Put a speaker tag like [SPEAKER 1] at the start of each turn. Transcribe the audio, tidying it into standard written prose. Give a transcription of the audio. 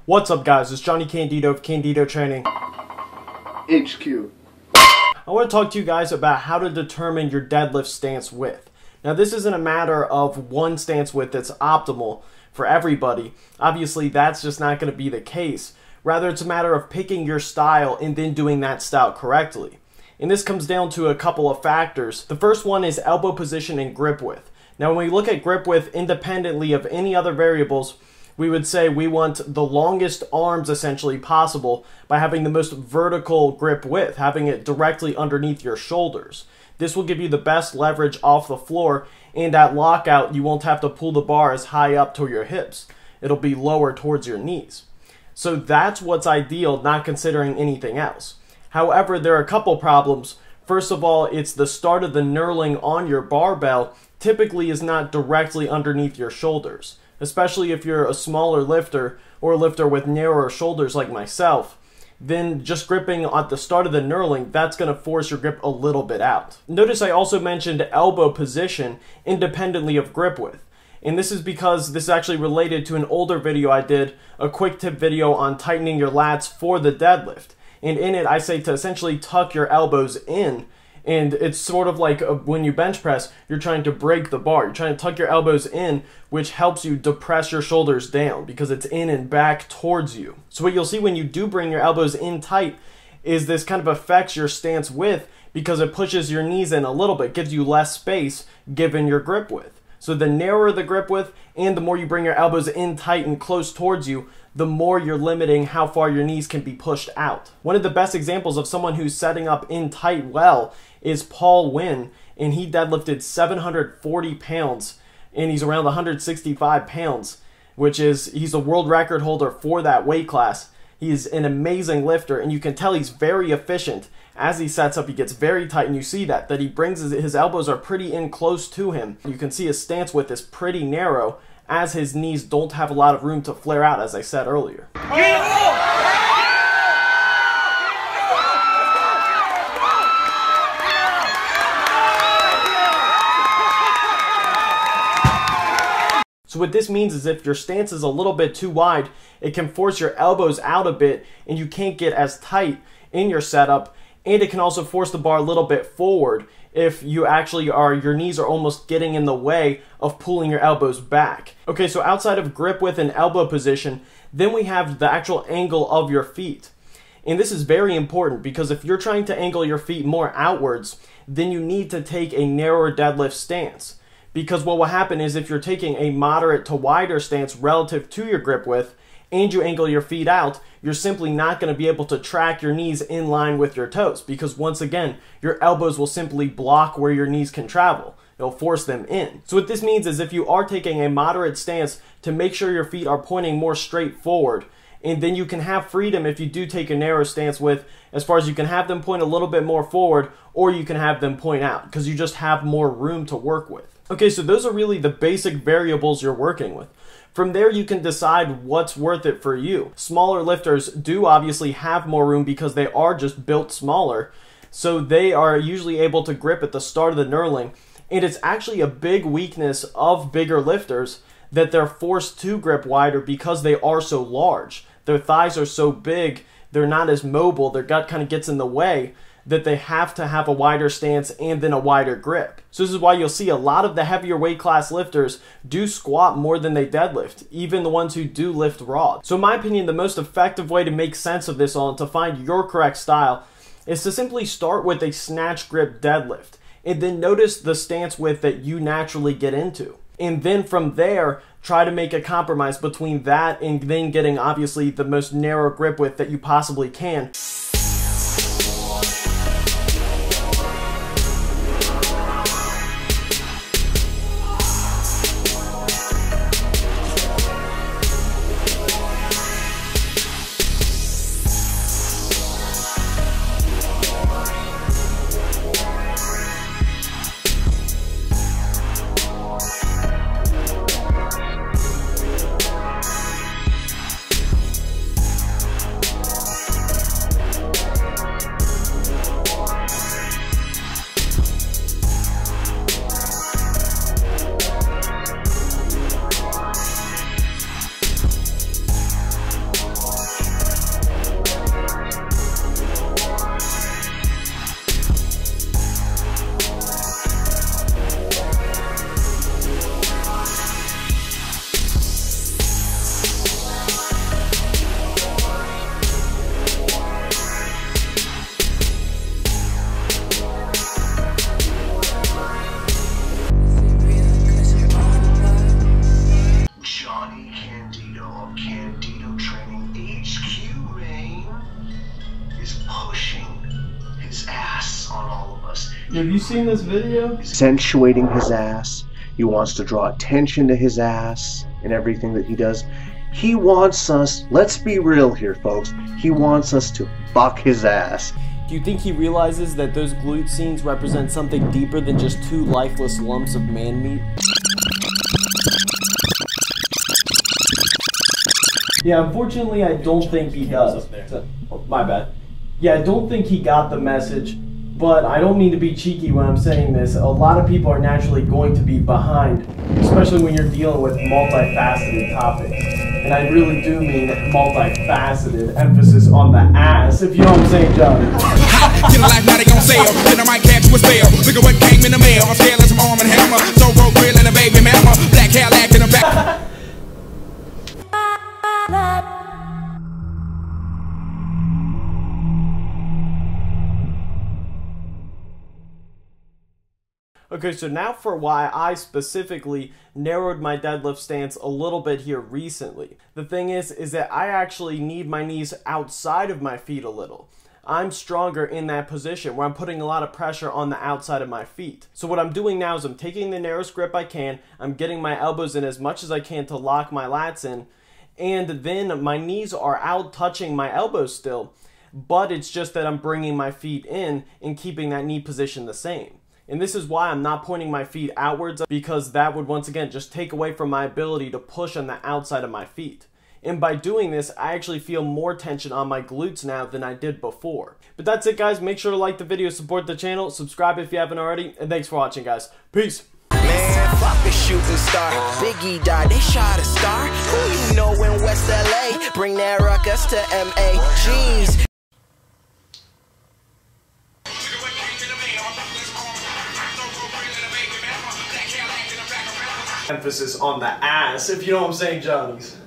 [SPEAKER 1] What's up guys, it's Johnny Candido of Candido Training
[SPEAKER 2] HQ.
[SPEAKER 1] I want to talk to you guys about how to determine your deadlift stance width. Now this isn't a matter of one stance width that's optimal for everybody. Obviously that's just not going to be the case. Rather it's a matter of picking your style and then doing that style correctly. And this comes down to a couple of factors. The first one is elbow position and grip width. Now when we look at grip width independently of any other variables, we would say we want the longest arms essentially possible by having the most vertical grip width, having it directly underneath your shoulders. This will give you the best leverage off the floor, and at lockout you won't have to pull the bar as high up to your hips. It'll be lower towards your knees. So that's what's ideal, not considering anything else. However, there are a couple problems. First of all, it's the start of the knurling on your barbell typically is not directly underneath your shoulders. Especially if you're a smaller lifter or a lifter with narrower shoulders like myself, then just gripping at the start of the knurling, that's going to force your grip a little bit out. Notice I also mentioned elbow position independently of grip width. And this is because this is actually related to an older video I did, a quick tip video on tightening your lats for the deadlift. And in it I say to essentially tuck your elbows in. And it's sort of like when you bench press, you're trying to break the bar. You're trying to tuck your elbows in, which helps you depress your shoulders down because it's in and back towards you. So what you'll see when you do bring your elbows in tight is this kind of affects your stance width because it pushes your knees in a little bit, gives you less space given your grip width. So the narrower the grip width and the more you bring your elbows in tight and close towards you, the more you're limiting how far your knees can be pushed out. One of the best examples of someone who's setting up in tight well is Paul Wynn, and he deadlifted 740 pounds, and he's around 165 pounds, which is, he's a world record holder for that weight class. He's an amazing lifter, and you can tell he's very efficient. As he sets up, he gets very tight, and you see that he brings his elbows are pretty in close to him. You can see his stance width is pretty narrow, as his knees don't have a lot of room to flare out, as I said earlier. So what this means is if your stance is a little bit too wide, it can force your elbows out a bit and you can't get as tight in your setup, and it can also force the bar a little bit forward if you actually are, your knees are almost getting in the way of pulling your elbows back. Okay, so outside of grip width and elbow position, then we have the actual angle of your feet. And this is very important because if you're trying to angle your feet more outwards, then you need to take a narrower deadlift stance. Because what will happen is if you're taking a moderate to wider stance relative to your grip width and you angle your feet out, you're simply not going to be able to track your knees in line with your toes because once again, your elbows will simply block where your knees can travel. It'll force them in. So what this means is if you are taking a moderate stance to make sure your feet are pointing more straight forward, and then you can have freedom if you do take a narrow stance width as far as you can have them point a little bit more forward or you can have them point out because you just have more room to work with. Okay, so those are really the basic variables you're working with. From there, you can decide what's worth it for you. Smaller lifters do obviously have more room because they are just built smaller, so they are usually able to grip at the start of the knurling, and it's actually a big weakness of bigger lifters that they're forced to grip wider because they are so large. Their thighs are so big, they're not as mobile, their gut kind of gets in the way, that they have to have a wider stance and then a wider grip. So this is why you'll see a lot of the heavier weight class lifters do squat more than they deadlift, even the ones who do lift raw. So in my opinion, the most effective way to make sense of this all and to find your correct style is to simply start with a snatch grip deadlift and then notice the stance width that you naturally get into. And then from there, try to make a compromise between that and then getting obviously the most narrow grip width that you possibly can. Have you seen this video?
[SPEAKER 2] Accentuating his ass. He wants to draw attention to his ass and everything that he does. He wants us, let's be real here, folks, he wants us to fuck his ass.
[SPEAKER 1] Do you think he realizes that those glute scenes represent something deeper than just two lifeless lumps of man meat? Yeah, unfortunately, I don't think he does. Oh, my bad. Yeah, I don't think he got the message, but I don't mean to be cheeky when I'm saying this. A lot of people are naturally going to be behind, especially when you're dealing with multifaceted topics. And I really do mean multifaceted, emphasis on the ass, if you know what I'm saying, John.
[SPEAKER 3] Get a life, now they gon' sell. Then I might catch you a spell. Look at what came in the mail. I'm scaling some arm and hammer. So road grill and a baby mama. Black Cadillac in the back.
[SPEAKER 1] Okay, so now for why I specifically narrowed my deadlift stance a little bit here recently. The thing is that I actually need my knees outside of my feet a little. I'm stronger in that position where I'm putting a lot of pressure on the outside of my feet. So what I'm doing now is I'm taking the narrowest grip I can, I'm getting my elbows in as much as I can to lock my lats in, and then my knees are out touching my elbows still, but it's just that I'm bringing my feet in and keeping that knee position the same. And this is why I'm not pointing my feet outwards, because that would once again just take away from my ability to push on the outside of my feet. And by doing this, I actually feel more tension on my glutes now than I did before. But that's it, guys. Make sure to like the video, support the channel, subscribe if you haven't already, and thanks for watching, guys. Peace.
[SPEAKER 4] Man, fuck a shooting star. Biggie died, they shot a star. Who you know in West LA? Bring that ruckus to MA. Jeez.
[SPEAKER 1] Emphasis on the ass, if you know what I'm saying, Johnnies.